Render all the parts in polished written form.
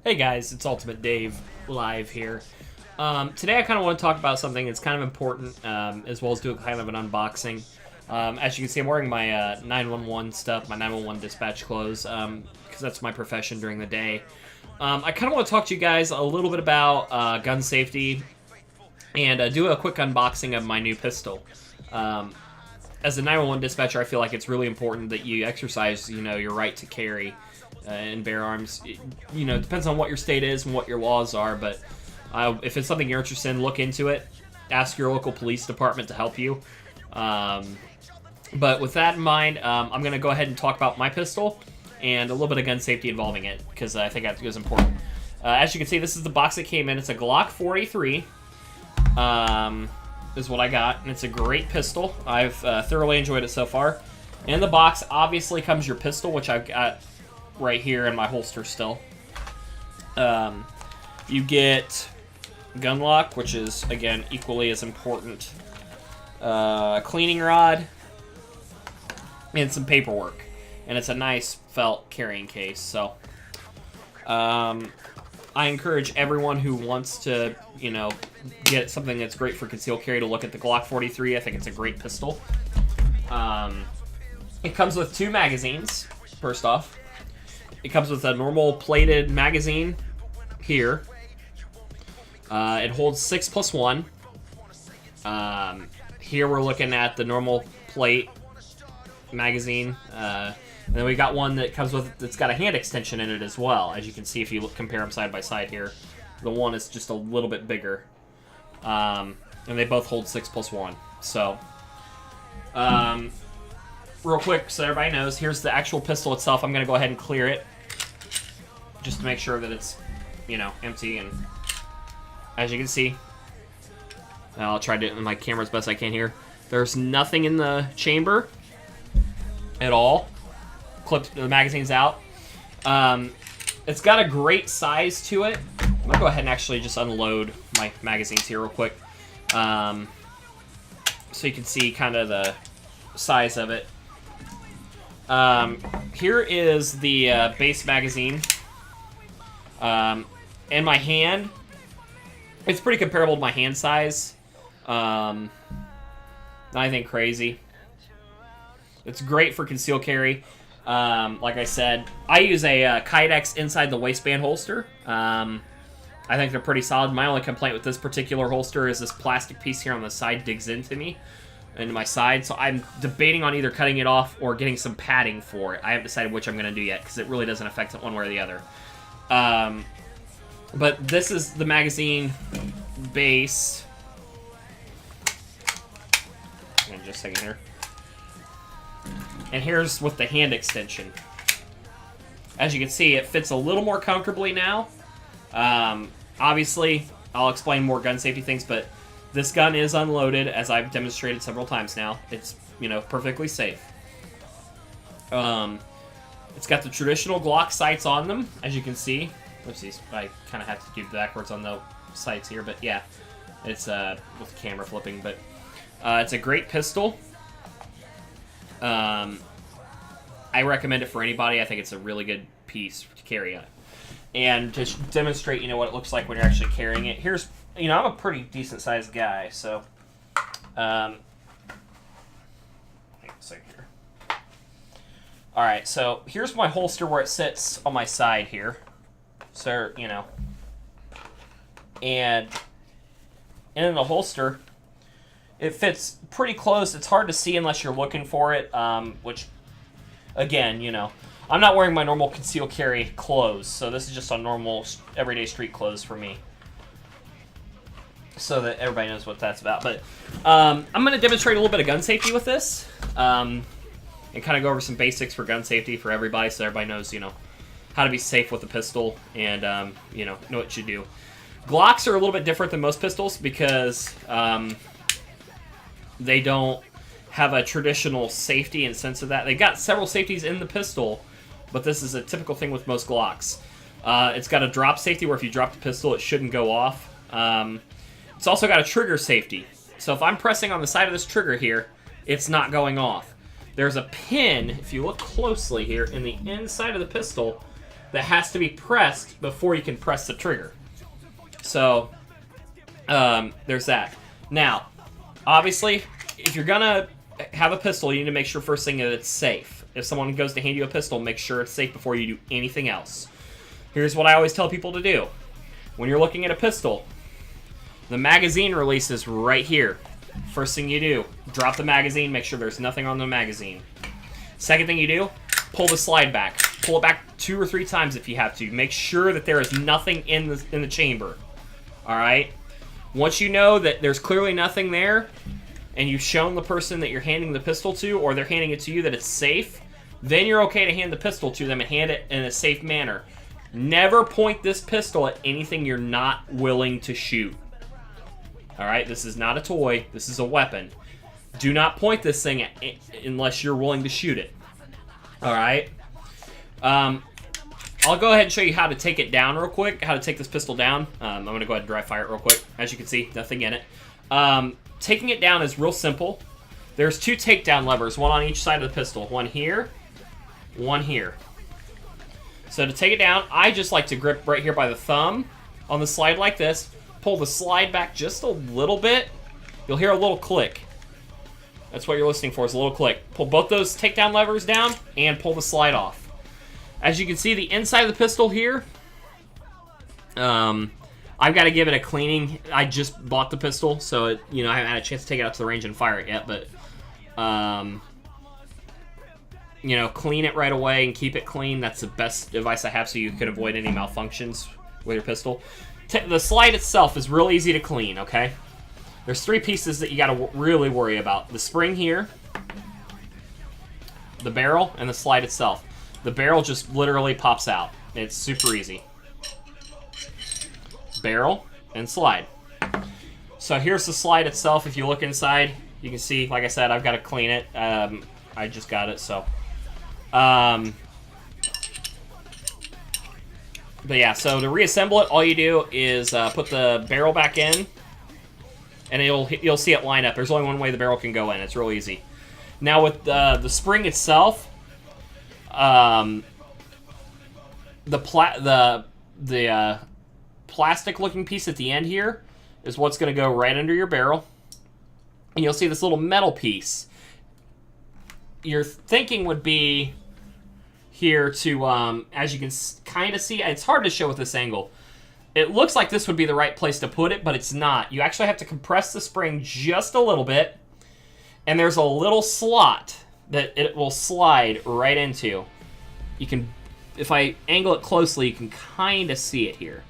Hey guys, it's Ultimate Dave live here. Today I kind of want to talk about something that's kind of important, as well as do a kind of an unboxing. As you can see, I'm wearing my 911 stuff, my 911 dispatch clothes, because that's my profession during the day. I kind of want to talk to you guys a little bit about gun safety and do a quick unboxing of my new pistol. As a 911 dispatcher, I feel like it's really important that you exercise, your right to carry and bear arms. It depends on what your state is and what your laws are, but if it's something you're interested in, look into it. Ask your local police department to help you. But with that in mind, I'm going to go ahead and talk about my pistol and a little bit of gun safety involving it, because I think that is important. As you can see, this is the box that came in. It's a Glock 43. Is what I got, and it's a great pistol. I've thoroughly enjoyed it so far. In the box, obviously, comes your pistol, which I've got right here in my holster still. You get gun lock, which is, again, equally as important. Cleaning rod, and some paperwork. And it's a nice felt carrying case, so I encourage everyone who wants to, get something that's great for concealed carry to look at the Glock 43. I think it's a great pistol. It comes with 2 magazines, first off. It comes with a normal plated magazine here. It holds 6+1. Here we're looking at the normal plate magazine. And then we got one that comes with, that's got a hand extension in it as well. As you can see if you compare them side by side here. The one is just a little bit bigger. And they both hold 6+1. So, real quick so everybody knows, here's the actual pistol itself. I'm going to go ahead and clear it, just to make sure that it's, empty. And as you can see, I'll try to do it in my camera as best I can here. There's nothing in the chamber at all. Clipped the magazines out. It's got a great size to it. I'm going to go ahead and actually just unload my magazines here real quick. So you can see kind of the size of it. Here is the base magazine. In my hand, it's pretty comparable to my hand size. Not anything crazy. It's great for concealed carry. Like I said, I use a Kydex inside the waistband holster. I think they're pretty solid. My only complaint with this particular holster is this plastic piece here on the side digs into my side. So I'm debating on either cutting it off or getting some padding for it. I haven't decided which I'm going to do yet, because it really doesn't affect it one way or the other. But this is the magazine base. Hang on just a second here. And here's with the hand extension. As you can see, it fits a little more comfortably now. Obviously, I'll explain more gun safety things, but this gun is unloaded, as I've demonstrated several times now. It's, perfectly safe. It's got the traditional Glock sights on them, as you can see. Oopsies, I kind of have to do backwards on the sights here, but yeah. It's with the camera flipping, but it's a great pistol. I recommend it for anybody. I think it's a really good piece to carry on. And to demonstrate, what it looks like when you're actually carrying it. Here's, I'm a pretty decent sized guy, so, hang on a second here. Alright, so here's my holster where it sits on my side here. So, and in the holster, it fits pretty close. It's hard to see unless you're looking for it, which, again, I'm not wearing my normal concealed carry clothes, so this is just on normal, everyday street clothes for me, so that everybody knows what that's about. But I'm going to demonstrate a little bit of gun safety with this, and kind of go over some basics for gun safety for everybody, so everybody knows, how to be safe with a pistol and, know what you should do. Glocks are a little bit different than most pistols because they don't have a traditional safety and sense of that. They got several safeties in the pistol, but this is a typical thing with most Glocks. It's got a drop safety where if you drop the pistol, it shouldn't go off. It's also got a trigger safety. So if I'm pressing on the side of this trigger here, it's not going off. There's a pin, if you look closely here, in the inside of the pistol that has to be pressed before you can press the trigger. So, there's that. Now, obviously, if you're gonna have a pistol, you need to make sure first thing that it's safe. If someone goes to hand you a pistol, make sure it's safe before you do anything else. Here's what I always tell people to do. When you're looking at a pistol, the magazine release is right here. First thing you do, drop the magazine, make sure there's nothing on the magazine. Second thing you do, pull the slide back. Pull it back 2 or 3 times if you have to. Make sure that there is nothing in the chamber. Alright? Once you know that there's clearly nothing there, and you've shown the person that you're handing the pistol to, or they're handing it to you that it's safe, then you're okay to hand the pistol to them and hand it in a safe manner. Never point this pistol at anything you're not willing to shoot. Alright, this is not a toy, this is a weapon. Do not point this thing at unless you're willing to shoot it. Alright? I'll go ahead and show you how to take it down real quick, how to take this pistol down. I'm going to go ahead and dry fire it real quick. As you can see, nothing in it. Taking it down is real simple. There's 2 takedown levers, one on each side of the pistol. One here, one here. So to take it down, I just like to grip right here by the thumb on the slide like this. Pull the slide back just a little bit. You'll hear a little click. That's what you're listening for, is a little click. Pull both those takedown levers down and pull the slide off. As you can see, the inside of the pistol here, I've got to give it a cleaning. I just bought the pistol, so I haven't had a chance to take it out to the range and fire it yet, but clean it right away and keep it clean. That's the best advice I have, so you can avoid any malfunctions with your pistol. The slide itself is real easy to clean, okay? There's 3 pieces that you got to really worry about. The spring here, the barrel, and the slide itself. The barrel just literally pops out. It's super easy. Barrel and slide. So here's the slide itself. If you look inside, you can see, like I said, I've got to clean it. I just got it, so. But yeah, so to reassemble it, all you do is put the barrel back in, and you'll see it line up. There's only one way the barrel can go in. It's real easy. Now with the spring itself, the plastic-looking piece at the end here is what's going to go right under your barrel, and you'll see this little metal piece. Your thinking would be here to, as you can kind of see, it's hard to show with this angle. It looks like this would be the right place to put it, but it's not. You actually have to compress the spring just a little bit, and there's a little slot that it will slide right into. You can, if I angle it closely, you can kind of see it here.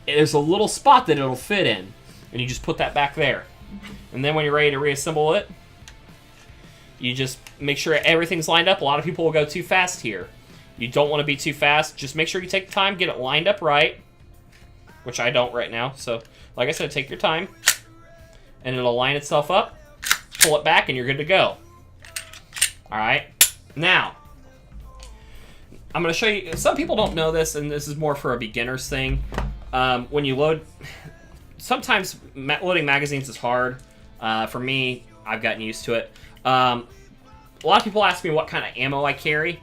There's a little spot that it'll fit in, and you just put that back there. And then when you're ready to reassemble it, you just make sure everything's lined up. A lot of people will go too fast here. You don't want to be too fast. Just make sure you take the time, get it lined up right, which I don't right now. So, like I said, take your time, and it'll line itself up. Pull it back, and you're good to go. All right. Now, I'm going to show you. Some people don't know this, and this is more for a beginner's thing. When you load, sometimes loading magazines is hard. For me, I've gotten used to it. A lot of people ask me what kind of ammo I carry.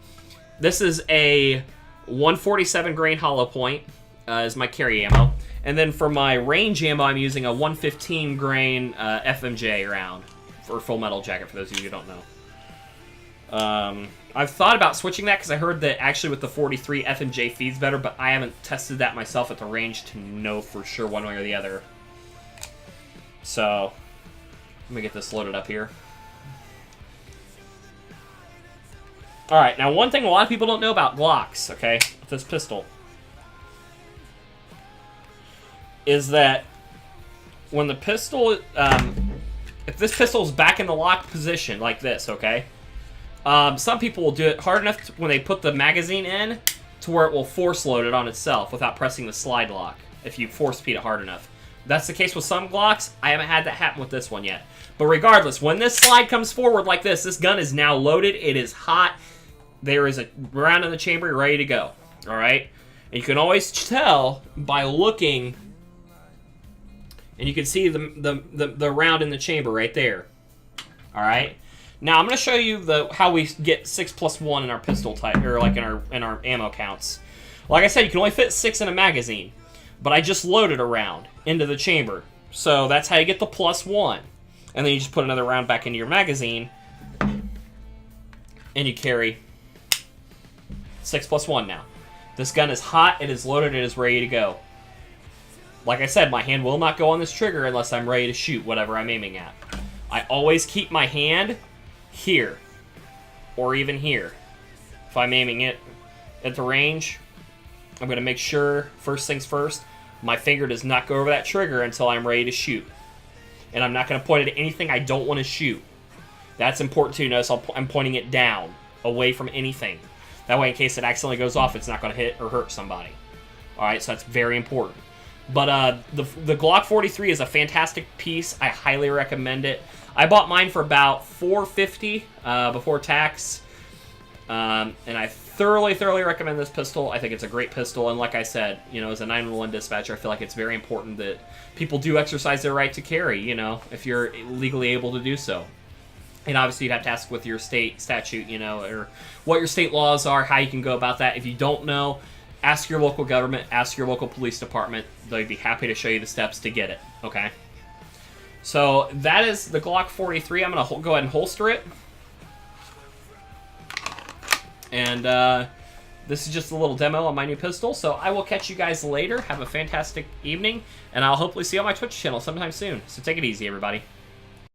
This is a 147 grain hollow point is my carry ammo. And then for my range ammo, I'm using a 115 grain FMJ round for Full Metal Jacket, for those of you who don't know. I've thought about switching that because I heard that actually with the 43 FMJ feeds better, but I haven't tested that myself at the range to know for sure one way or the other. So, let me get this loaded up here. Alright, now one thing a lot of people don't know about Glocks, okay, with this pistol, is that when the pistol, if this pistol is back in the locked position, like this, okay, some people will do it hard enough when they put the magazine in to where it will force load it on itself without pressing the slide lock, if you force feed it hard enough. That's the case with some Glocks. I haven't had that happen with this one yet. But regardless, when this slide comes forward like this gun is now loaded. It is hot. There is a round in the chamber ready to go. All right? And you can always tell by looking, and you can see the round in the chamber right there. All right? Now I'm going to show you how we get 6+1 in our pistol type, or like in our ammo counts. Like I said, you can only fit 6 in a magazine, but I just loaded a round into the chamber. So that's how you get the +1. And then you just put another round back into your magazine, and you carry 6 + 1 now. This gun is hot, it is loaded, it is ready to go. Like I said, my hand will not go on this trigger unless I'm ready to shoot whatever I'm aiming at. I always keep my hand here, or even here. If I'm aiming it at the range, I'm going to make sure, first things first, my finger does not go over that trigger until I'm ready to shoot. And I'm not going to point it at anything I don't want to shoot. That's important too. Notice I'm pointing it down, away from anything. That way, in case it accidentally goes off, it's not going to hit or hurt somebody. Alright, so that's very important. But the Glock 43 is a fantastic piece. I highly recommend it. I bought mine for about $450 before tax. And I thoroughly recommend this pistol. I think it's a great pistol. And like I said, you know, as a 911 dispatcher, I feel like it's very important that people do exercise their right to carry, you know, if you're legally able to do so. And obviously, you'd have to ask with your state statute, you know, or what your state laws are, how you can go about that. If you don't know, ask your local government, ask your local police department. They'd be happy to show you the steps to get it, okay? So that is the Glock 43. I'm going to go ahead and holster it. And this is just a little demo on my new pistol. So I will catch you guys later. Have a fantastic evening. And I'll hopefully see you on my Twitch channel sometime soon. So take it easy, everybody.